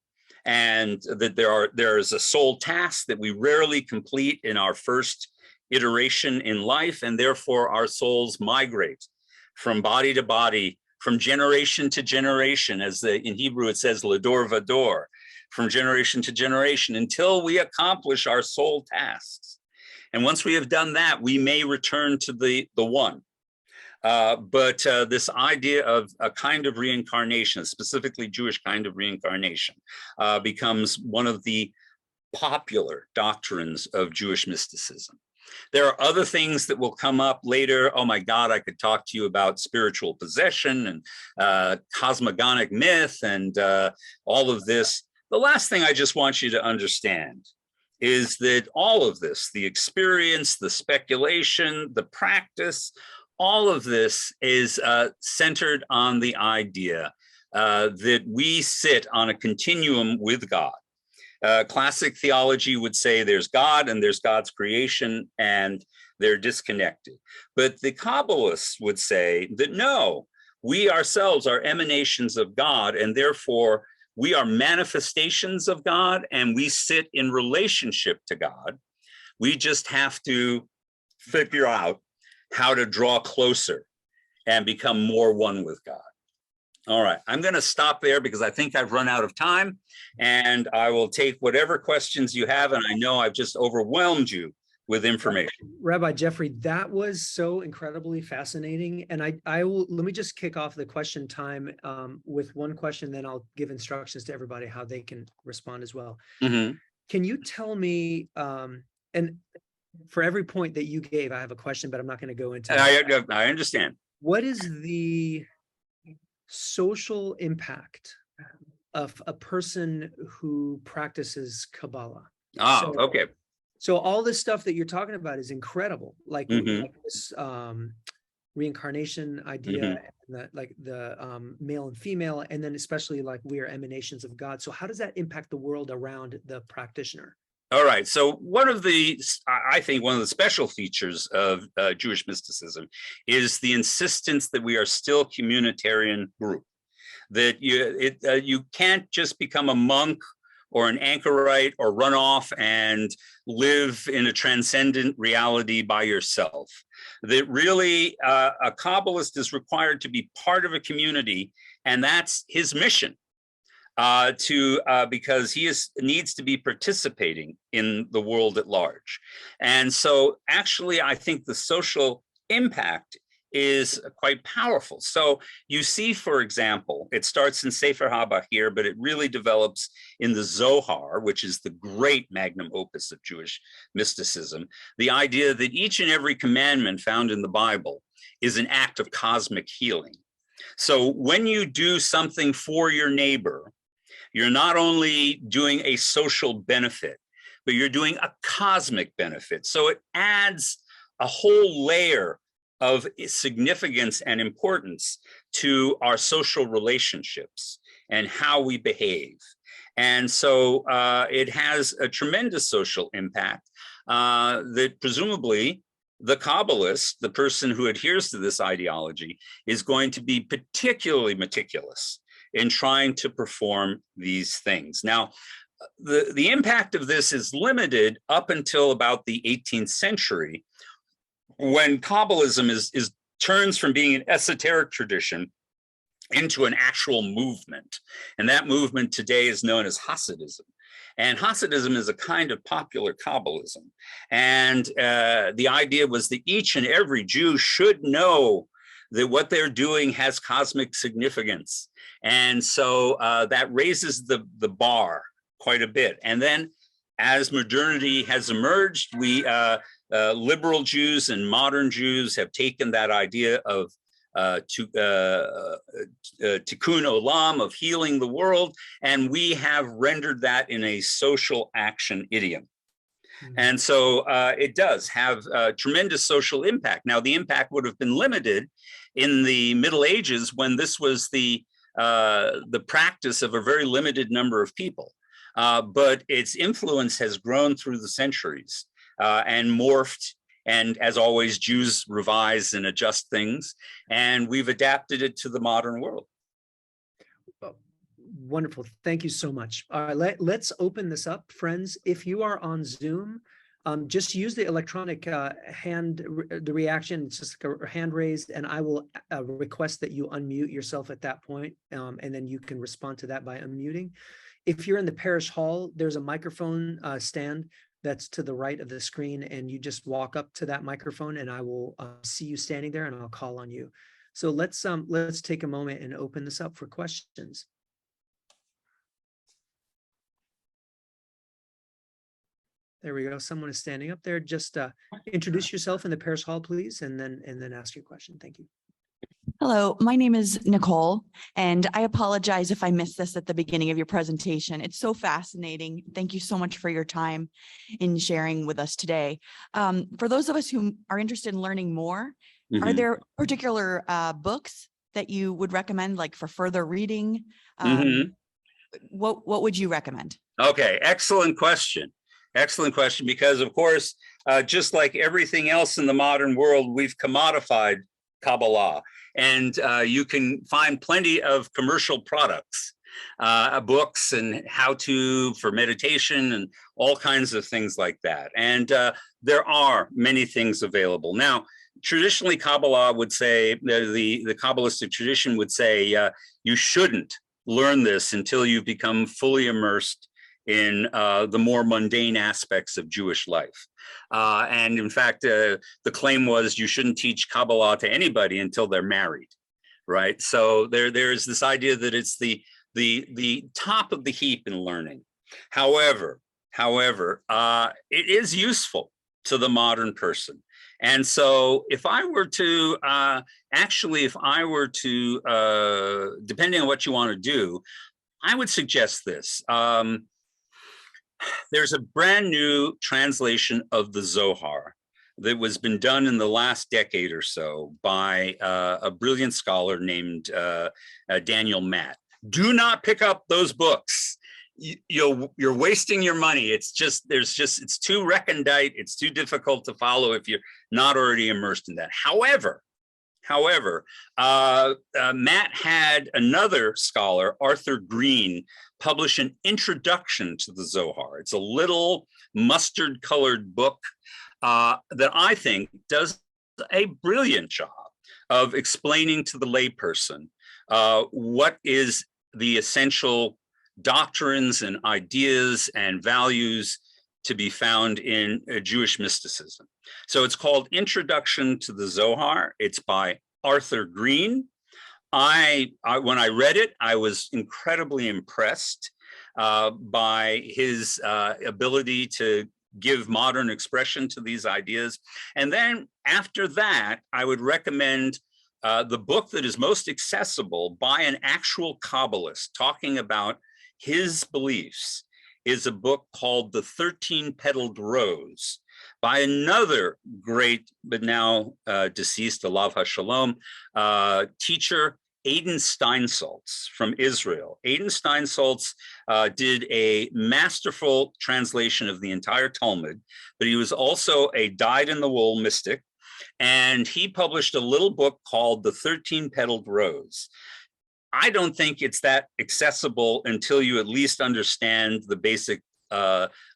and that there is a soul task that we rarely complete in our first iteration in life, and therefore our souls migrate from body to body, from generation to generation, as in Hebrew it says lador vador, from generation to generation, until we accomplish our soul tasks. And once we have done that, we may return to the one. But this idea of a kind of reincarnation, specifically Jewish kind of reincarnation, becomes one of the popular doctrines of Jewish mysticism. There are other things that will come up later. Oh my God, I could talk to you about spiritual possession and cosmogonic myth and all of this. The last thing I just want you to understand is that all of this, the experience, the speculation, the practice, all of this is centered on the idea that we sit on a continuum with God. Classic theology would say there's God and there's God's creation and they're disconnected. But the Kabbalists would say that no, we ourselves are emanations of God, and therefore we are manifestations of God and we sit in relationship to God. We just have to figure out how to draw closer and become more one with God. All right, I'm going to stop there because I think I've run out of time, and I will take whatever questions you have, and I know I've just overwhelmed you with information. Rabbi Geoffrey, that was so incredibly fascinating. And I will, let me just kick off the question time with one question, then I'll give instructions to everybody how they can respond as well. Mm-hmm. Can you tell me, and for every point that you gave, I have a question, but I'm not going to go into it. I understand. What is the social impact of a person who practices Kabbalah? reincarnation idea, and the male and female, and then especially like we are emanations of God. So how does that impact the world around the practitioner? All right. So I think one of the special features of Jewish mysticism is the insistence that we are still a communitarian group, that you can't just become a monk or an anchorite or run off and live in a transcendent reality by yourself. That really a Kabbalist is required to be part of a community, and that's his mission. Because he needs to be participating in the world at large. And so actually, I think the social impact is quite powerful. So you see, for example, it starts in Sefer Haba here, but it really develops in the Zohar, which is the great magnum opus of Jewish mysticism, the idea that each and every commandment found in the Bible is an act of cosmic healing. So when you do something for your neighbor, you're not only doing a social benefit, but you're doing a cosmic benefit. So it adds a whole layer of significance and importance to our social relationships and how we behave. And so it has a tremendous social impact that presumably the Kabbalist, the person who adheres to this ideology, is going to be particularly meticulous in trying to perform these things. Now, the impact of this is limited up until about the 18th century, when Kabbalism turns from being an esoteric tradition into an actual movement. And that movement today is known as Hasidism. And Hasidism is a kind of popular Kabbalism. And the idea was that each and every Jew should know that what they're doing has cosmic significance. And so that raises the bar quite a bit. And then as modernity has emerged, liberal Jews and modern Jews have taken that idea of tikkun olam, of healing the world, and we have rendered that in a social action idiom. And so it does have tremendous social impact. Now, the impact would have been limited in the Middle Ages, when this was the practice of a very limited number of people. But its influence has grown through the centuries and morphed. And as always, Jews revise and adjust things, and we've adapted it to the modern world. Wonderful. Thank you so much. All right, let's open this up, friends. If you are on Zoom, just use the electronic the reaction. It's just like a hand raised, and I will request that you unmute yourself at that point, and then you can respond to that by unmuting. If you're in the parish hall, there's a microphone stand that's to the right of the screen, and you just walk up to that microphone, and I will see you standing there, and I'll call on you. So let's take a moment and open this up for questions. There we go. Someone is standing up there. Just introduce yourself in the parish hall, please, and then ask your question. Thank you. Hello, my name is Nicole, and I apologize if I missed this at the beginning of your presentation. It's so fascinating. Thank you so much for your time in sharing with us today. For those of us who are interested in learning more, are there particular books that you would recommend, like for further reading? What would you recommend? Okay, excellent question. Excellent question, because of course, just like everything else in the modern world, we've commodified Kabbalah, and you can find plenty of commercial products, books and how-to for meditation and all kinds of things like that. And there are many things available. Now, traditionally, Kabbalah would say, the Kabbalistic tradition would say, you shouldn't learn this until you become fully immersed in the more mundane aspects of Jewish life. And in fact, the claim was you shouldn't teach Kabbalah to anybody until they're married, right? So there's this idea that it's the top of the heap in learning. However, it is useful to the modern person. And so if I were to, depending on what you want to do, I would suggest this. There's a brand new translation of the Zohar that was been done in the last decade or so by a brilliant scholar named Daniel Matt. Do not pick up those books. You're wasting your money. It's too recondite. It's too difficult to follow if you're not already immersed in that. However, Matt had another scholar, Arthur Green, publish an introduction to the Zohar. It's a little mustard-colored book that I think does a brilliant job of explaining to the layperson what is the essential doctrines and ideas and values to be found in Jewish mysticism. So it's called Introduction to the Zohar. It's by Arthur Green. When I read it, I was incredibly impressed by his ability to give modern expression to these ideas. And then after that, I would recommend the book that is most accessible by an actual Kabbalist talking about his beliefs is a book called The 13-Petaled Rose by another great, but now deceased, Alav HaShalom, teacher, Adin Steinsaltz from Israel. Adin Steinsaltz did a masterful translation of the entire Talmud, but he was also a dyed-in-the-wool mystic, and he published a little book called The 13-Petaled Rose. I don't think it's that accessible until you at least understand the basic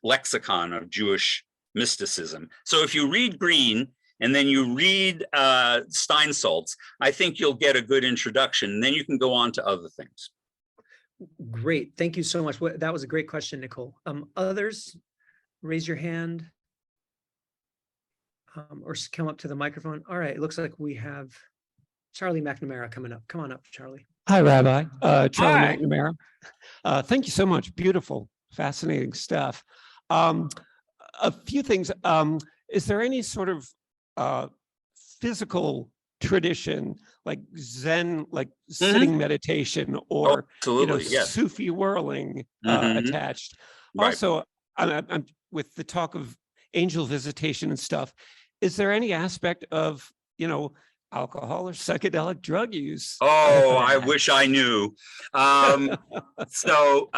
lexicon of Jewish mysticism. So if you read Green and then you read Steinsaltz, I think you'll get a good introduction, and then you can go on to other things. Great, thank you so much. That was a great question, Nicole. Others, raise your hand or come up to the microphone. All right, it looks like we have Charlie McNamara coming up. Come on up, Charlie. Hi, Rabbi. Charlie Hi. McNamara. Thank you so much. Beautiful, fascinating stuff. A few things. Is there any sort of physical tradition, like Zen, like sitting meditation, or Yes. Sufi whirling attached? Right. Also, I'm with the talk of angel visitation and stuff. Is there any aspect of alcohol or psychedelic drug use? Oh, I wish I knew. So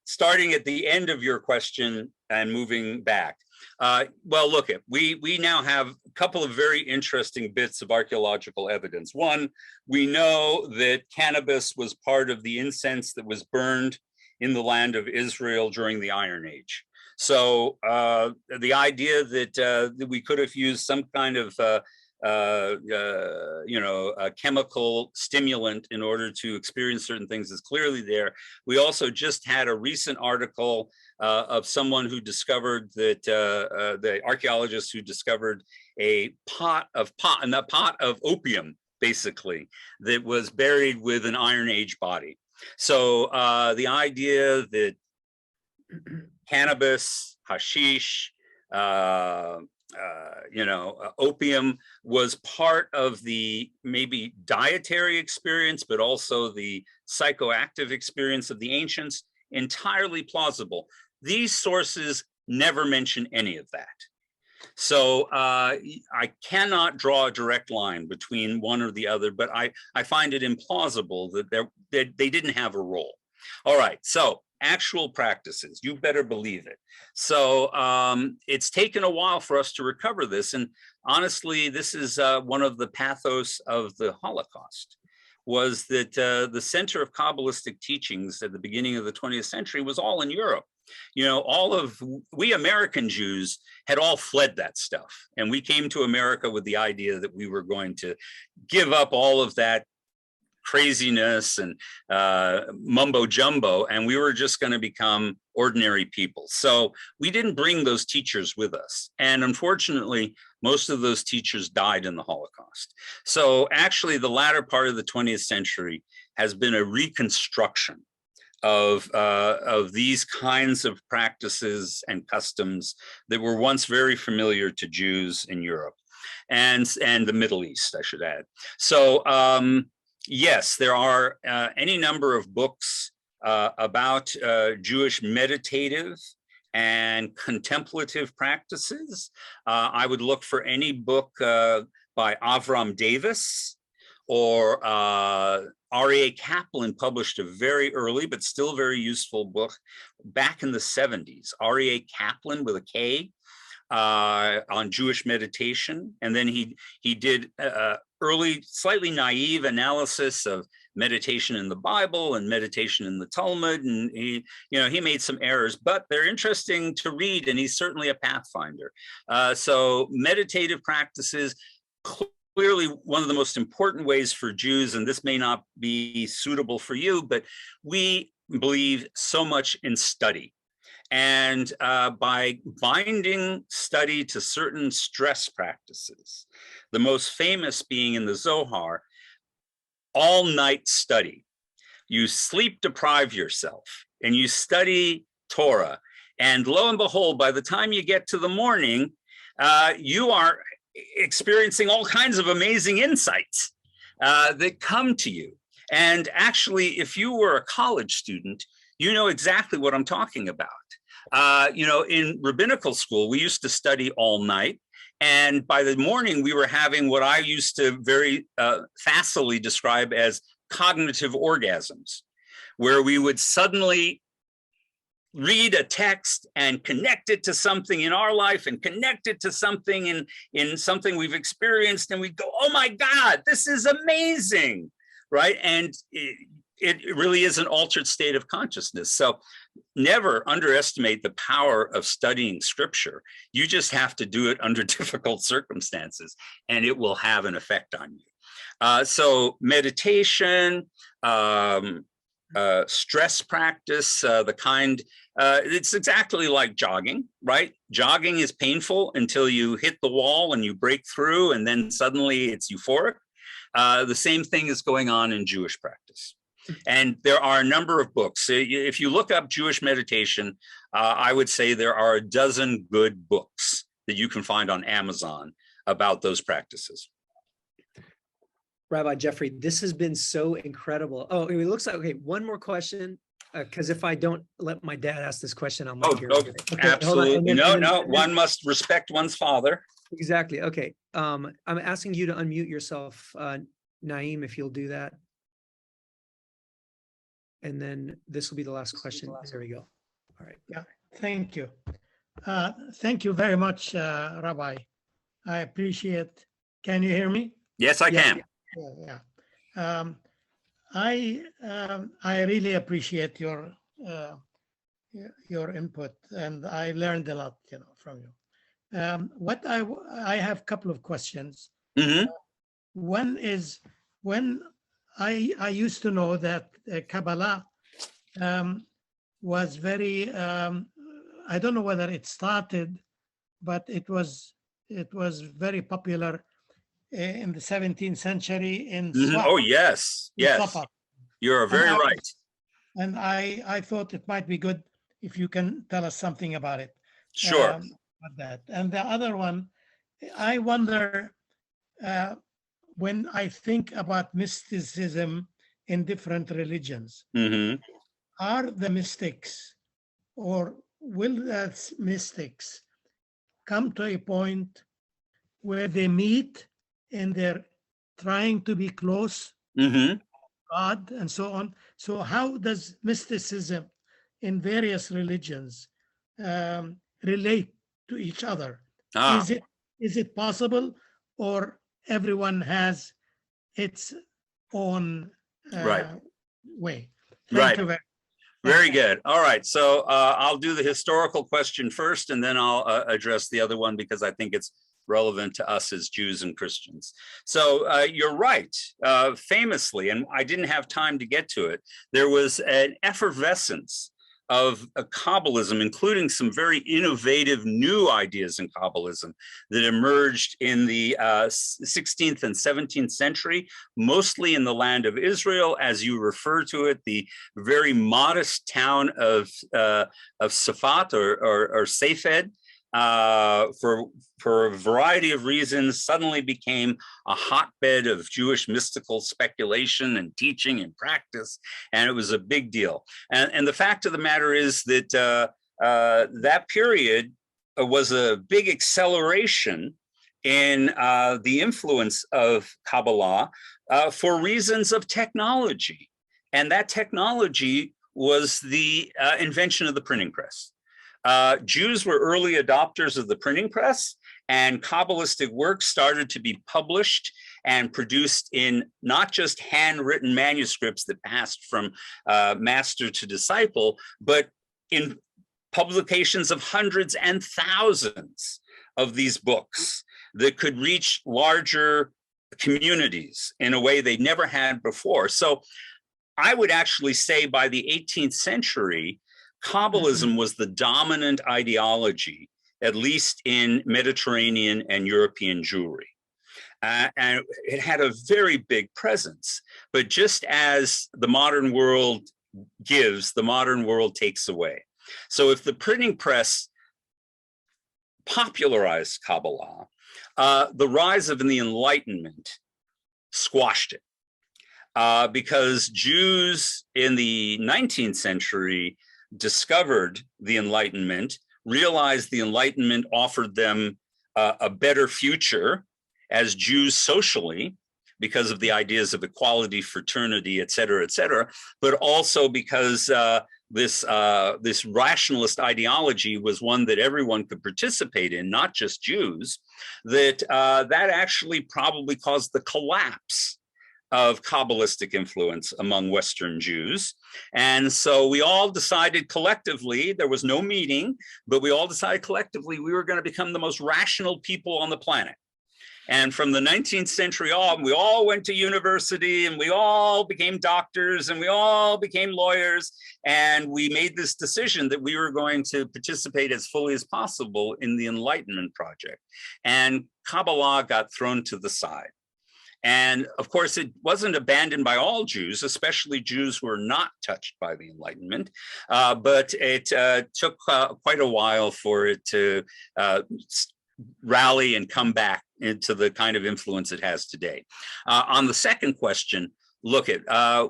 starting at the end of your question and moving back. Well, look, we now have a couple of very interesting bits of archaeological evidence. One, we know that cannabis was part of the incense that was burned in the land of Israel during the Iron Age. So the idea that we could have used some kind of a chemical stimulant in order to experience certain things is clearly there. We also just had a recent article of someone who discovered that the archaeologist who discovered a pot of opium, basically, that was buried with an Iron Age body. So the idea that cannabis, hashish, opium was part of the maybe dietary experience, but also the psychoactive experience of the ancients, entirely plausible. These sources never mention any of that. So I cannot draw a direct line between one or the other, but I find it implausible that they didn't have a role. All right, so actual practices, you better believe it. So it's taken a while for us to recover this. And honestly, this is one of the pathos of the Holocaust, was that the center of Kabbalistic teachings at the beginning of the 20th century was all in Europe. We American Jews had all fled that stuff. And we came to America with the idea that we were going to give up all of that craziness and mumbo jumbo, and we were just going to become ordinary people. So we didn't bring those teachers with us. And unfortunately, most of those teachers died in the Holocaust. So actually, the latter part of the 20th century has been a reconstruction of these kinds of practices and customs that were once very familiar to Jews in Europe and the Middle East, I should add. So yes, there are any number of books about Jewish meditative and contemplative practices. I would look for any book by Avram Davis, or R.A. Kaplan published a very early but still very useful book back in the 70s, R.A. Kaplan with a K, on Jewish meditation. And then he did early, slightly naive analysis of meditation in the Bible and meditation in the Talmud. And he made some errors, but they're interesting to read, and he's certainly a pathfinder. So meditative practices, clearly one of the most important ways for Jews, and this may not be suitable for you, but we believe so much in study. And by binding study to certain stress practices, the most famous being in the Zohar, all-night study. You sleep deprive yourself and you study Torah. And lo and behold, by the time you get to the morning, you are experiencing all kinds of amazing insights that come to you. And actually, if you were a college student, you know exactly what I'm talking about. In rabbinical school, we used to study all night. And by the morning, we were having what I used to very facilely describe as cognitive orgasms, where we would suddenly read a text and connect it to something in our life and connect it to something in something we've experienced. And we go, oh my God, this is amazing, right? And it really is an altered state of consciousness. So never underestimate the power of studying scripture. You just have to do it under difficult circumstances, and it will have an effect on you. So meditation, stress practice, it's exactly like jogging, right? Jogging is painful until you hit the wall and you break through, and then suddenly it's euphoric. The same thing is going on in Jewish practice. And there are a number of books. If you look up Jewish meditation, I would say there are a dozen good books that you can find on Amazon about those practices. Rabbi Geoffrey, this has been so incredible. Oh, it looks like, okay, one more question, because if I don't let my dad ask this question, I'm like, okay, absolutely. No, one must respect one's father. Exactly. Okay. I'm asking you to unmute yourself, Naeem, if you'll do that. And then this will be the last question. There we go. All right. Yeah, thank you. Thank you very much, Rabbi. I appreciate. Can you hear me? Yes, I can. Yeah. I really appreciate your input, and I learned a lot, from you. I have a couple of questions. Mm-hmm. One is, when I used to know that Kabbalah was very, I don't know whether it started, but it was very popular in the 17th century in Swat. Oh, yes. You're very right. And I thought it might be good if you can tell us something about it. Sure. About that. And the other one, I wonder, when I think about mysticism in different religions, are the mystics, or will the mystics come to a point where they meet and they're trying to be close to God and so on? So how does mysticism in various religions relate to each other? Is it possible, or everyone has its own way? Thank you very good. All right. So I'll do the historical question first, and then I'll address the other one because I think it's relevant to us as Jews and Christians. So you're right. Famously, and I didn't have time to get to it, there was an effervescence of Kabbalism, including some very innovative new ideas in Kabbalism that emerged in the 16th and 17th century, mostly in the land of Israel, as you refer to it, the very modest town of Safat or Safed. For a variety of reasons, suddenly became a hotbed of Jewish mystical speculation and teaching and practice, and it was a big deal. And the fact of the matter is that that period was a big acceleration in the influence of Kabbalah for reasons of technology. And that technology was the invention of the printing press. Jews were early adopters of the printing press, and Kabbalistic works started to be published and produced in not just handwritten manuscripts that passed from master to disciple, but in publications of hundreds and thousands of these books that could reach larger communities in a way they never had before. So I would actually say by the 18th century, Kabbalism was the dominant ideology, at least in Mediterranean and European Jewry. And it had a very big presence. But just as the modern world gives, the modern world takes away. So if the printing press popularized Kabbalah, the rise of the Enlightenment squashed it. Because Jews in the 19th century discovered the Enlightenment, realized the Enlightenment offered them a better future as Jews socially, because of the ideas of equality, fraternity, et cetera, but also because this rationalist ideology was one that everyone could participate in, not just Jews, that actually probably caused the collapse of Kabbalistic influence among Western Jews. And so we all decided collectively, there was no meeting, but we all decided collectively we were going to become the most rational people on the planet. And from the 19th century on, we all went to university and we all became doctors and we all became lawyers. And we made this decision that we were going to participate as fully as possible in the Enlightenment project. And Kabbalah got thrown to the side. And of course, it wasn't abandoned by all Jews, especially Jews who were not touched by the Enlightenment. But it took quite a while for it to rally and come back into the kind of influence it has today. On the second question, look at a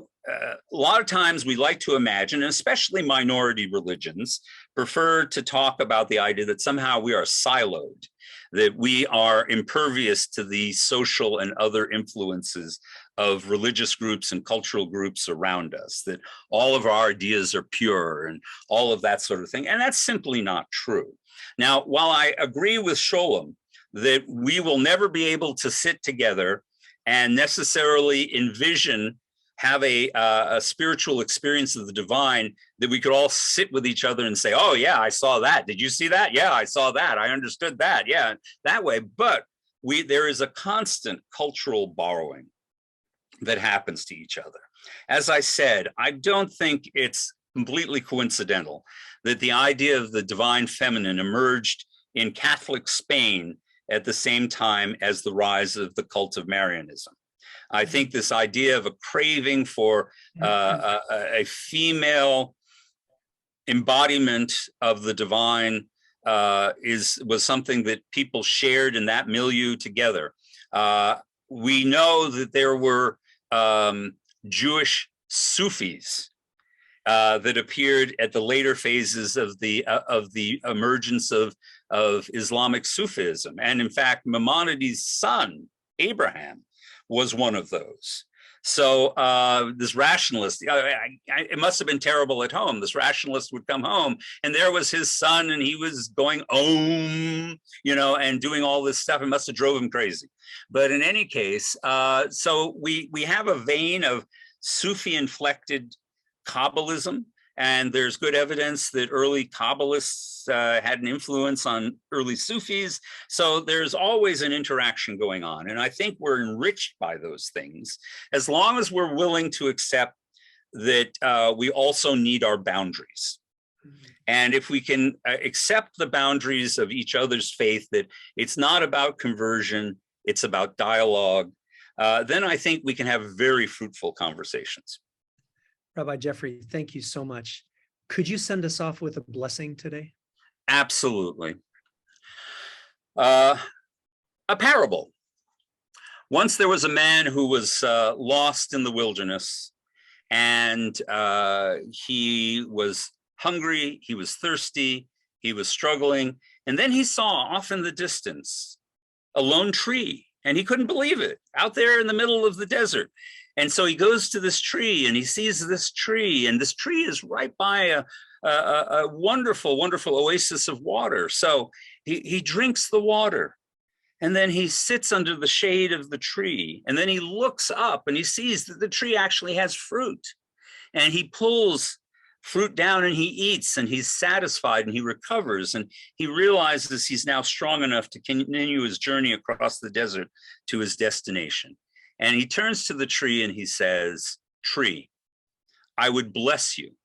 lot of times we like to imagine, and especially minority religions, prefer to talk about the idea that somehow we are siloed, that we are impervious to the social and other influences of religious groups and cultural groups around us, that all of our ideas are pure and all of that sort of thing. And that's simply not true. Now, while I agree with Sholem that we will never be able to sit together and necessarily envision, have a spiritual experience of the divine, that we could all sit with each other and say, oh yeah, I saw that. Did you see that? Yeah, I saw that. I understood that. Yeah, that way. But there is a constant cultural borrowing that happens to each other. As I said, I don't think it's completely coincidental that the idea of the divine feminine emerged in Catholic Spain at the same time as the rise of the cult of Marianism. I think this idea of a craving for a female embodiment of the divine was something that people shared in that milieu together. We know that there were Jewish Sufis that appeared at the later phases of the emergence of Islamic Sufism, and in fact, Maimonides' son Abraham was one of those. So this rationalist, it must have been terrible at home. This rationalist would come home, and there was his son, and he was going Om, and doing all this stuff. It must have drove him crazy. But in any case, so we have a vein of Sufi-inflected Kabbalism, and there's good evidence that early Kabbalists had an influence on early Sufis. So there's always an interaction going on. And I think we're enriched by those things, as long as we're willing to accept that we also need our boundaries. And if we can accept the boundaries of each other's faith, that it's not about conversion, it's about dialogue, then I think we can have very fruitful conversations. Rabbi Geoffrey, thank you so much. Could you send us off with a blessing today? Absolutely. A parable. Once there was a man who was lost in the wilderness, and he was hungry, he was thirsty, he was struggling. And then he saw off in the distance a lone tree, and he couldn't believe it, out there in the middle of the desert. And so he goes to this tree and he sees this tree, and this tree is right by a wonderful, wonderful oasis of water. So he drinks the water, and then he sits under the shade of the tree, and then he looks up and he sees that the tree actually has fruit, and he pulls fruit down and he eats, and he's satisfied and he recovers, and he realizes he's now strong enough to continue his journey across the desert to his destination. And he turns to the tree and he says, "Tree, I would bless you,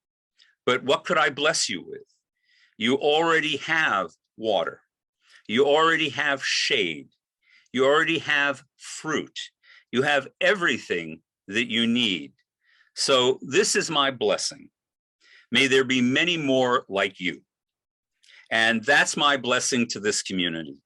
but what could I bless you with? You already have water. You already have shade. You already have fruit. You have everything that you need. So this is my blessing. May there be many more like you." And that's my blessing to this community.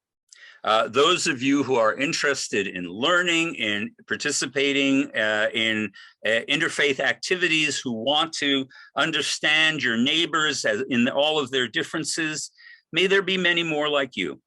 Those of you who are interested in learning, in participating in interfaith activities, who want to understand your neighbors in all of their differences, may there be many more like you.